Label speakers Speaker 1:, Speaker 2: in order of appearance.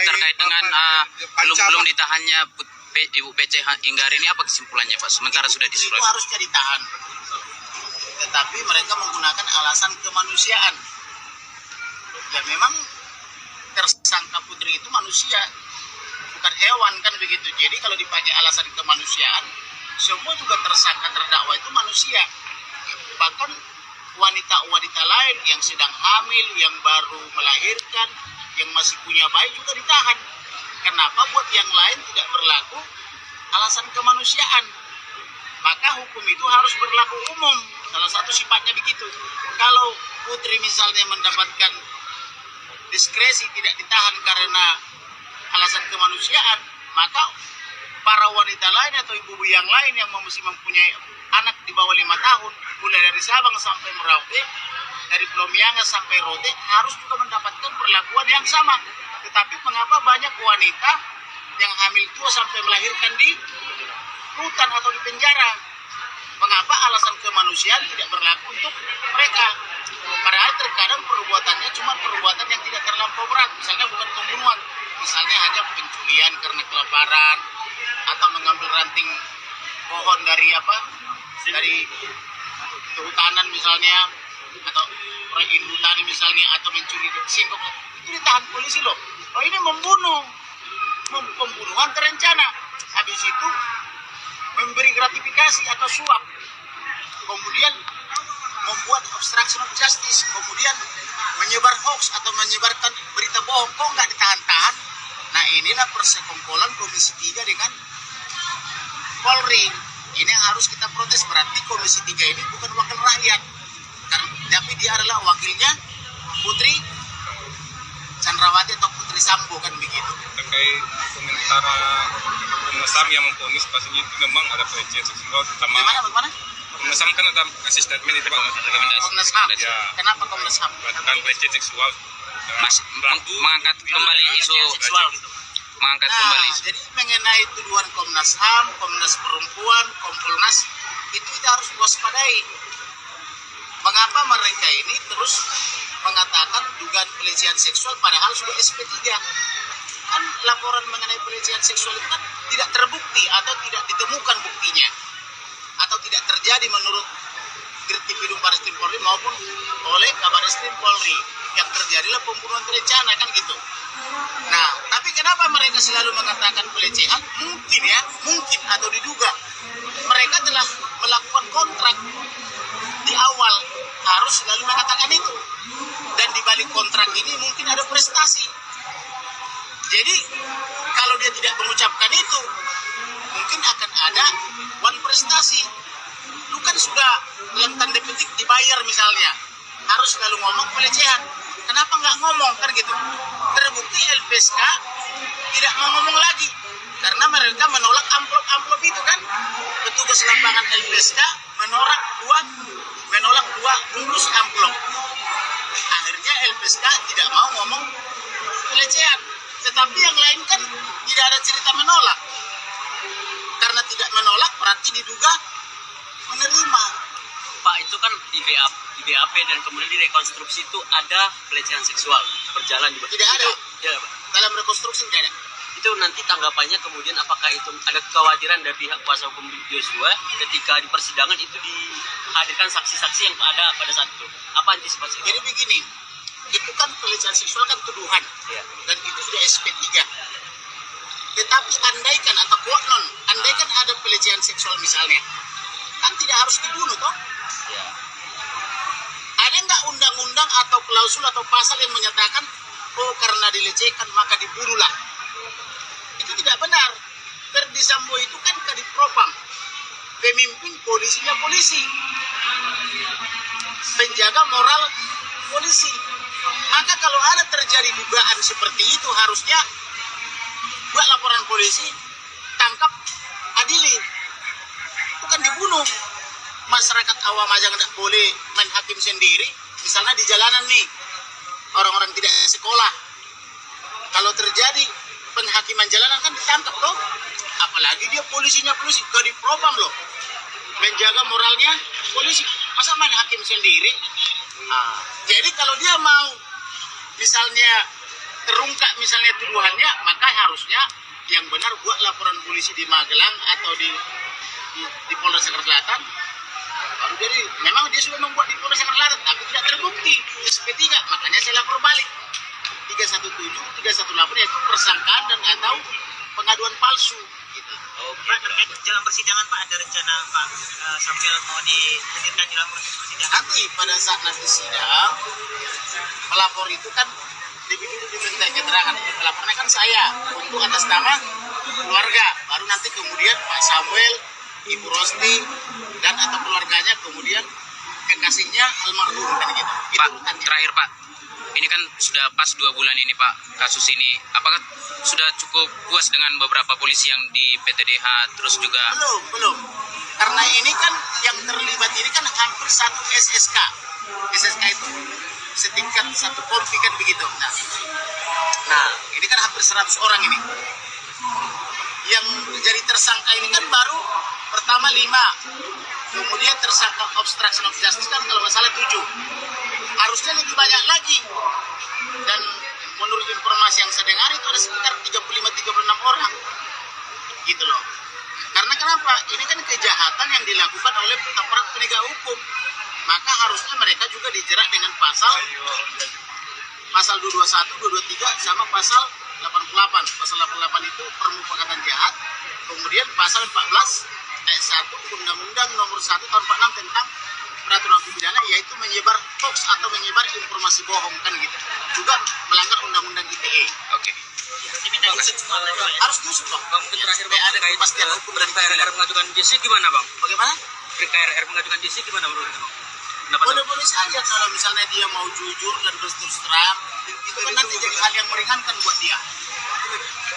Speaker 1: terkait dengan belum ditahannya Ibu PC Inggari ini, apa kesimpulannya Pak? Sementara sudah disurat.
Speaker 2: Itu harusnya ditahan, tetapi mereka menggunakan alasan kemanusiaan. Ya memang tersangka Putri itu manusia, bukan hewan kan begitu. Jadi kalau dipakai alasan kemanusiaan, semua juga tersangka terdakwa itu manusia. Bahkan wanita-wanita lain yang sedang hamil, yang baru melahirkan, yang masih punya bayi juga ditahan. Kenapa buat yang lain tidak berlaku alasan kemanusiaan? Maka hukum itu harus berlaku umum. Salah satu sifatnya begitu. Kalau Putri misalnya mendapatkan diskresi tidak ditahan karena alasan kemanusiaan, maka para wanita lain atau ibu-ibu yang lain yang masih mempunyai anak di bawah 5 tahun, mulai dari Sabang sampai Merauke, dari Pulau Miangas sampai Rote, harus juga mendapatkan perlakuan yang sama. Tetapi mengapa banyak wanita yang hamil tua sampai melahirkan di hutan atau di penjara? Mengapa alasan kemanusiaan tidak berlaku untuk mereka? Padahal terkadang perbuatannya cuma perbuatan yang tidak terlampau berat, misalnya bukan pembunuhan, misalnya hanya pencurian karena kelaparan, atau mengambil ranting pohon dari kehutanan misalnya, atau pergi hutan misalnya, atau mencuri singkong, itu ditahan polisi loh. Oh ini pembunuhan terencana. Habis itu memberi gratifikasi atau suap, kemudian membuat obstruction of justice, kemudian menyebar hoax atau menyebarkan berita bohong, kok nggak ditahan-tahan? Nah inilah persekongkolan Komisi 3 dengan Polri. Ini yang harus kita protes. Berarti Komisi 3 ini bukan wakil rakyat, tapi dia adalah wakilnya Putri Chandrawati atau Putri Sambo, kan begitu.
Speaker 3: Terkait komentar Komnas HAM yang memvonis pastinya itu memang ada pelecehan seksual, terutama
Speaker 2: Bagaimana?
Speaker 3: Komnas HAM kan ada kasih statement itu Pak.
Speaker 2: Komnas HAM.
Speaker 3: Ya.
Speaker 2: Kenapa Komnas HAM?
Speaker 3: Melakukan pelecehan seksual.
Speaker 1: Mengangkat kembali isu
Speaker 2: seksual gitu. Jadi mengenai tuduhan Komnas HAM, Komnas Perempuan, Kompolnas, itu kita harus waspadai. Mengapa mereka ini terus mengatakan dugaan pelecehan seksual padahal sudah SP3? Kan laporan mengenai pelecehan seksual itu kan tidak terbukti atau tidak ditemukan buktinya, atau tidak terjadi menurut Dirtipidum Barreskrim Polri maupun oleh Kabarreskrim Polri. Yang terjadilah pembunuhan berencana, kan gitu. Nah, tapi kenapa mereka selalu mengatakan pelecehan? Mungkin atau diduga mereka telah melakukan kontrak di awal, harus selalu mengatakan itu. Dan di balik kontrak ini mungkin ada prestasi. Jadi kalau dia tidak mengucapkan itu, mungkin akan ada wan prestasi. Lu kan sudah dalam tanda petik dibayar misalnya, harus selalu ngomong pelecehan. Kenapa nggak ngomong, kan gitu? Terbukti LPSK tidak mau ngomong lagi karena mereka menolak amplop itu kan. Petugas lapangan LPSK menolak dua bungkus amplop. Akhirnya LPSK tidak mau ngomong pelecehan. Tetapi yang lain kan tidak ada cerita menolak. Karena tidak menolak berarti diduga menerima.
Speaker 4: Pak, itu kan di BAP dan kemudian di rekonstruksi itu ada pelecehan seksual berjalan juga.
Speaker 2: Tidak ada.
Speaker 4: Ya, Pak.
Speaker 2: Dalam rekonstruksi tidak ada.
Speaker 4: Itu nanti tanggapannya kemudian apakah itu ada kekhawatiran dari pihak kuasa hukum Joshua ketika di persidangan itu dihadirkan saksi-saksi yang ada pada saat itu? Apa antisipasi?
Speaker 2: Jadi begini, itu kan pelecehan seksual kan tuduhan,
Speaker 4: Ya.
Speaker 2: dan itu sudah SP3. Tetapi andaikan atau konon, andaikan ada pelecehan seksual misalnya, kan tidak harus dibunuh toh?
Speaker 4: Ya.
Speaker 2: Ada nggak undang-undang atau klausul atau pasal yang menyatakan oh karena dilecehkan maka dibunuhlah? Itu tidak benar. Verdi Sambo itu kan kadipropam, pemimpin polisinya polisi, penjaga moral polisi. Maka kalau ada terjadi dugaan seperti itu harusnya buat laporan polisi, tangkap, adili, bukan dibunuh. Masyarakat awam aja nggak boleh main hakim sendiri. Misalnya di jalanan nih, orang-orang tidak sekolah, kalau terjadi penghakiman jalanan kan ditangkap loh. Apalagi dia polisinya polisi, kadipropam loh, menjaga moralnya polisi. Masa main hakim sendiri? Jadi kalau dia mau misalnya terungkap misalnya tuduhannya, maka harusnya yang benar buat laporan polisi di Magelang atau di Polres Jakarta Selatan. Baru jadi memang dia sudah membuat di Polres Jakarta Selatan tapi tidak terbukti SP3, makanya saya lapor balik 317 318 yaitu persangkaan dan atau pengaduan palsu gitu.
Speaker 5: Pak, terkait dalam persidangan Pak, ada rencana Pak Samuel mau dihadirkan dalam proses persidangan?
Speaker 2: Nanti pada saat nanti sidang, pelapor itu kan lebih dulu diminta keterangan. Pelapornya kan saya untuk atas nama keluarga. Baru nanti kemudian Pak Samuel, Ibu Rosti dan atau keluarganya, kemudian kekasihnya almarhum kan gitu.
Speaker 1: Pak,
Speaker 2: Itu urutannya.
Speaker 1: terakhir Pak, ini kan sudah pas 2 bulan ini Pak kasus ini. Apakah sudah cukup puas dengan beberapa polisi yang di PTDH terus juga?
Speaker 2: Belum. Karena ini kan yang terlibat ini kan hampir satu SSK. SSK itu setingkat satu kompi kan begitu. Nah, ini kan hampir 100 orang ini. Yang menjadi tersangka ini kan baru pertama 5. Kemudian tersangka obstruction of justice kan kalau nggak salah 7. Harusnya lebih banyak lagi. Dan menurut informasi yang saya dengar itu ada sekitar 35-36 orang. Gitu loh. Karena kenapa? Ini kan kejahatan yang dilakukan oleh aparat penegak hukum. Maka harusnya mereka juga dijerat dengan pasal 221, 223 sama pasal 88. Pasal 88 itu permufakatan jahat. Kemudian pasal 14 ayat 1 Undang-Undang nomor 1 tahun 46 tentang peraturan pidana, yaitu menyebar hoax atau menyebar informasi bohong kan gitu. Juga melanggar Undang-Undang ITE.
Speaker 1: Oke.
Speaker 5: Diminta diusut semua tadi Pak, ya?
Speaker 2: Harus diusut dong.
Speaker 4: Bang, mungkin terakhir Bang,
Speaker 2: ada
Speaker 4: terkait
Speaker 2: kepastian hukum dari
Speaker 4: KRR mengajukan JC gimana Bang?
Speaker 2: Bagaimana?
Speaker 4: KRR mengajukan JC gimana menurut Bang? Pendapat Bang?
Speaker 2: Boleh-boleh saja kalau misalnya dia mau jujur dan berterus terang, itu kan nanti jadi hal yang meringankan buat dia.